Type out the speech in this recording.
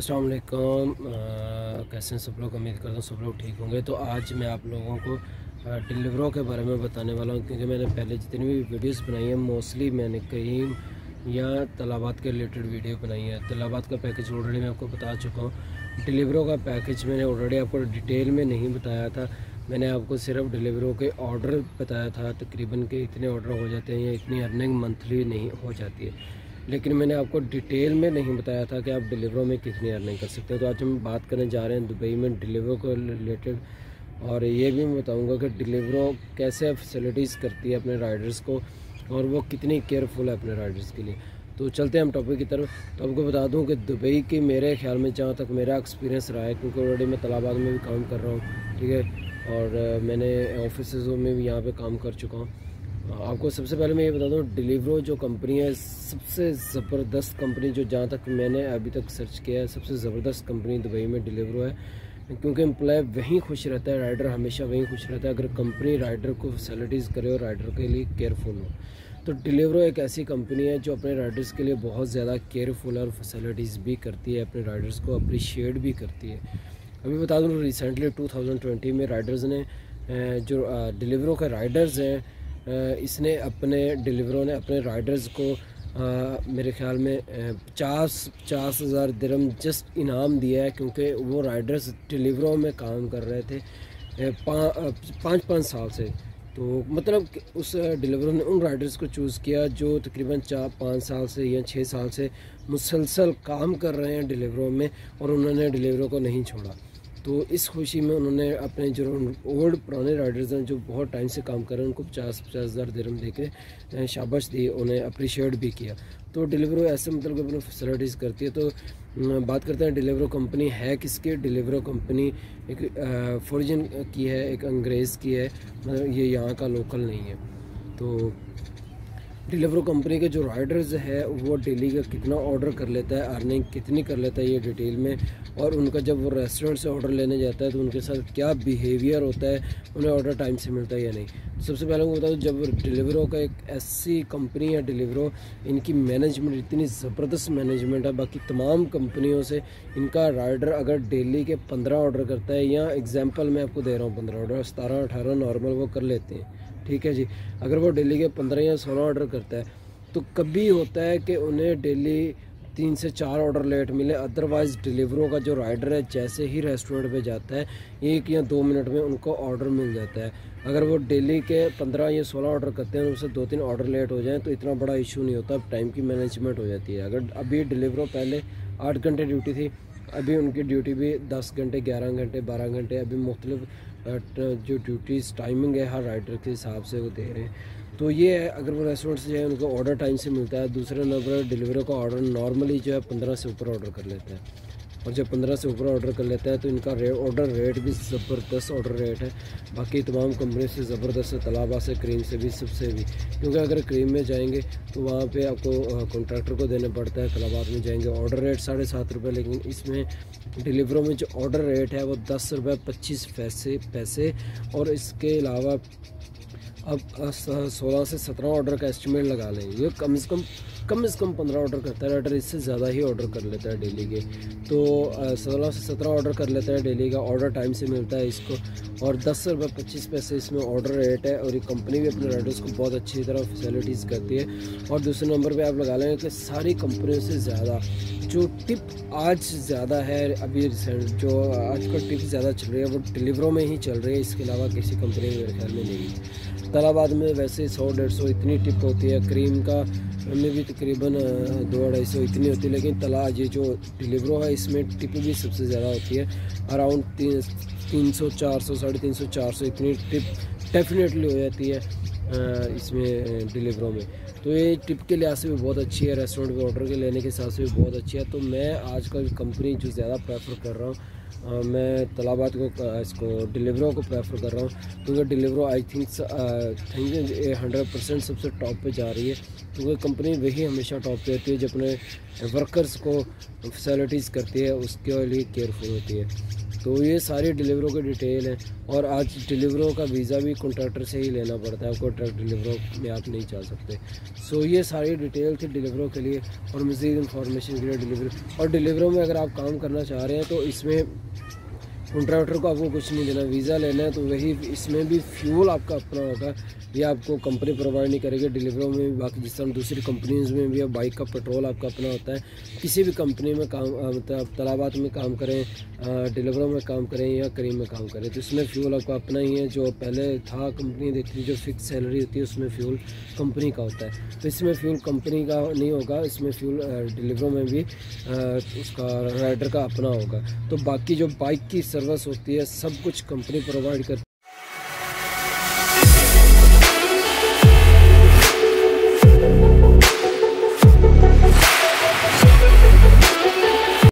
अस्सलाम वालेकुम। कैसे हैं सब लोग? उम्मीद करता हूँ सब लोग ठीक होंगे। तो आज मैं आप लोगों को डिलीवरों के बारे में बताने वाला हूँ, क्योंकि मैंने पहले जितनी भी वीडियोस बनाई हैं मोस्टली मैंने करीम या तलाबात के रिलेटेड वीडियो बनाई है। तलाबात का पैकेज ऑलरेडी मैं आपको बता चुका हूँ। डिलीवरों का पैकेज मैंने ऑलरेडी आपको डिटेल में नहीं बताया था। मैंने आपको सिर्फ डिलीवरों के ऑर्डर बताया था, तकरीबन के इतने ऑर्डर हो जाते हैं या इतनी अर्निंग मंथली नहीं हो जाती है। लेकिन मैंने आपको डिटेल में नहीं बताया था कि आप डिलीवरों में कितनी अर्निंग कर सकते हो। तो आज हम बात करने जा रहे हैं दुबई में डिलीवरों को रिलेटेड, और ये भी मैं बताऊंगा कि डिलीवरों कैसे फैसिलिटीज़ करती है अपने राइडर्स को और वो कितनी केयरफुल है अपने राइडर्स के लिए। तो चलते हैं हम टॉपिक की तरफ। तो आपको बता दूं कि दुबई की मेरे ख्याल में जहाँ तक मेरा एक्सपीरियंस रहा है, क्योंकि ऑलरेडी मैं तलाबाद में भी काम कर रहा हूँ, ठीक है, और मैंने ऑफिसों में भी यहाँ पे काम कर चुका हूँ। आपको सबसे पहले मैं ये बता दूँ, डिलीवरो जो कंपनी है सबसे ज़बरदस्त कंपनी, जो जहाँ तक मैंने अभी तक सर्च किया है, सबसे ज़बरदस्त कंपनी दुबई में डिलीवरो है। क्योंकि एम्प्लॉय वहीं खुश रहता है, राइडर हमेशा वहीं खुश रहता है अगर कंपनी राइडर को फैसिलिटीज़ करे और राइडर के लिए केयरफुल हो। तो डिलीवरो एक ऐसी कंपनी है जो अपने राइडर्स के लिए बहुत ज़्यादा केयरफुल और फैसिलिटीज़ भी करती है, अपने राइडर्स को अप्रिशिएट भी करती है। अभी बता दूँ, रिसेंटली 2020 में राइडर्स ने जो डिलीवरो के राइडर्स हैं, इसने अपने डिलीवरों ने अपने राइडर्स को मेरे ख्याल में 50,000 दिरहम जस्ट इनाम दिया है, क्योंकि वो राइडर्स डिलीवरों में काम कर रहे थे 5 साल से। तो मतलब उस डिलीवरों ने उन राइडर्स को चूज़ किया जो तकरीबन 4-5 साल से या 6 साल से मुसलसल काम कर रहे हैं डिलीवरों में, और उन्होंने डिलीवरों को नहीं छोड़ा। तो इस खुशी में उन्होंने अपने जो ओल्ड पुराने राइडर्स हैं जो बहुत टाइम से काम कर रहे हैं उनको 50,000 दिरहम दे के शाबाश दी, उन्हें अप्रिशिएट भी किया। तो डिलीवरो ऐसे मतलब अपनी फैसिलिटीज़ करती है। तो बात करते हैं डिलीवरो कंपनी है किसकी। डिलीवरो कंपनी एक फॉरेन की है, एक अंग्रेज़ की है, मतलब ये यहाँ का लोकल नहीं है। तो डिलीवरो कंपनी के जो राइडर्स है वो डेली का कितना ऑर्डर कर लेता है, अर्निंग कितनी कर लेता है, ये डिटेल में, और उनका जब वो रेस्टोरेंट से ऑर्डर लेने जाता है तो उनके साथ क्या बिहेवियर होता है, उन्हें ऑर्डर टाइम से मिलता है या नहीं। सबसे पहले मैं बता दूँ, जब डिलीवरो का एक ऐसी कंपनी है डिलीवरो, इनकी मैनेजमेंट इतनी ज़बरदस्त मैनेजमेंट है बाकी तमाम कंपनियों से। इनका राइडर अगर डेली के 15 ऑर्डर करता है, या एग्जाम्पल मैं आपको दे रहा हूँ 15 ऑर्डर, 17-18 नॉर्मल वो कर लेते हैं, ठीक है जी। अगर वो डेली के 15 या 16 ऑर्डर करता है तो कभी होता है कि उन्हें डेली 3 से 4 ऑर्डर लेट मिले। अदरवाइज़ डिलीवरों का जो राइडर है जैसे ही रेस्टोरेंट पे जाता है 1 या 2 मिनट में उनको ऑर्डर मिल जाता है। अगर वो डेली के 15 या 16 ऑर्डर करते हैं, उनसे 2-3 ऑर्डर लेट हो जाएँ तो इतना बड़ा इशू नहीं होता, टाइम की मैनेजमेंट हो जाती है। अगर अभी डिलीवरों पहले 8 घंटे ड्यूटी थी, अभी उनकी ड्यूटी भी 10 घंटे, 11 घंटे, 12 घंटे, अभी मुख्तलिफ जो ड्यूटीज़ टाइमिंग है हर राइडर के हिसाब से वो दे रहे हैं। तो ये है, अगर वो रेस्टोरेंट से जाए उनको ऑर्डर टाइम से मिलता है। दूसरे नंबर डिलीवरी का ऑर्डर नॉर्मली जो है 15 से ऊपर ऑर्डर कर लेता है, और जब 15 से ऊपर ऑर्डर कर लेता है तो इनका ऑर्डर रेट भी ज़बरदस्त ऑर्डर रेट है, बाकी तमाम कंपनी से ज़बरदस्त है, तलाबा से, क्रीम से भी, सबसे भी। क्योंकि अगर क्रीम में जाएंगे तो वहाँ पे आपको कॉन्ट्रैक्टर को देना पड़ता है, तलाबात में जाएंगे ऑर्डर रेट 7.5 रुपये, लेकिन इसमें डिलीवरों में जो ऑर्डर रेट है वो 10 रुपये 25 पैसे। और इसके अलावा अब 16 से 17 ऑर्डर का एस्टिमेट लगा लें, ये कम से कम 15 ऑर्डर करता है राइडर, इससे ज़्यादा ही ऑर्डर कर लेता है डेली के। तो 16 से 17 ऑर्डर कर लेता है डेली का, ऑर्डर टाइम से मिलता है इसको, और 10 रुपये 25 पैसे इसमें ऑर्डर रेट है। और ये कंपनी भी अपने राइडर्स को बहुत अच्छी तरह फैसिलिटीज़ करती है। और दूसरे नंबर पे आप लगा लेंगे कि सारी कंपनियों से ज़्यादा जो टिप आज ज़्यादा है, अभी रिसेंट जो आजकल टिप ज़्यादा चल रही है वो डिलीवरों में ही चल रही है, इसके अलावा किसी कंपनी में मेरे ख्याल में नहीं है। तलाबाद में वैसे 100-150 इतनी टिप होती है, क्रीम का में भी तकरीबन 200-250 इतनी होती है, लेकिन ये जो डिलीवरो है इसमें टिप भी सबसे ज़्यादा होती है, अराउंड 300-400, 350-400 इतनी टिप डेफिनेटली हो जाती है इसमें डिलीवरों में। तो ये टिप के लिहाज से भी बहुत अच्छी है, रेस्टोरेंट पे ऑर्डर के लेने के हिसाब से भी बहुत अच्छी है। तो मैं आजकल कंपनी जो ज़्यादा प्रेफर कर रहा हूँ, मैं तलाबात को इसको डिलीवरों को प्रेफर कर रहा हूँ, क्योंकि डिलीवरो आई थिंक 100% सबसे टॉप पे जा रही है, क्योंकि कंपनी वही हमेशा टॉप पे रहती है जो अपने वर्कर्स को फैसिलिटीज़ करती है, उसके लिए केयरफुल होती है। तो ये सारी डिलीवरों की डिटेल है। और आज डिलीवरों का वीज़ा भी कॉन्ट्रैक्टर से ही लेना पड़ता है, कॉन्ट्रैक्ट डिलीवरों में आप नहीं चल सकते। सो ये सारी डिटेल थी डिलीवरों के लिए और मज़ीद इंफॉर्मेशन के लिए डिलीवरी। और डिलीवरों में अगर आप काम करना चाह रहे हैं तो इसमें कॉन्ट्रैक्टर को आपको कुछ नहीं देना, वीज़ा लेना है तो वही। इसमें भी फ्यूल आपका अपना होगा, ये आपको कंपनी प्रोवाइड नहीं करेगी डिलीवरों में भी। बाकी जिस तरह दूसरी कंपनीज में भी बाइक का पेट्रोल आपका अपना होता है। किसी भी कंपनी में काम मतलब तलाबात में काम करें, डिलीवरों में काम करें या करीम में काम करें, तो इसमें फ्यूल आपका अपना ही है। जो पहले था कंपनी देती थी, जो फिक्स सैलरी होती है उसमें फ्यूल कंपनी का होता है, तो इसमें फ्यूल कंपनी का नहीं होगा, इसमें फ्यूल डिलीवरों में भी उसका राइडर का अपना होगा। तो बाकी जो बाइक की सर्विस होती है सब कुछ कंपनी प्रोवाइड करती है।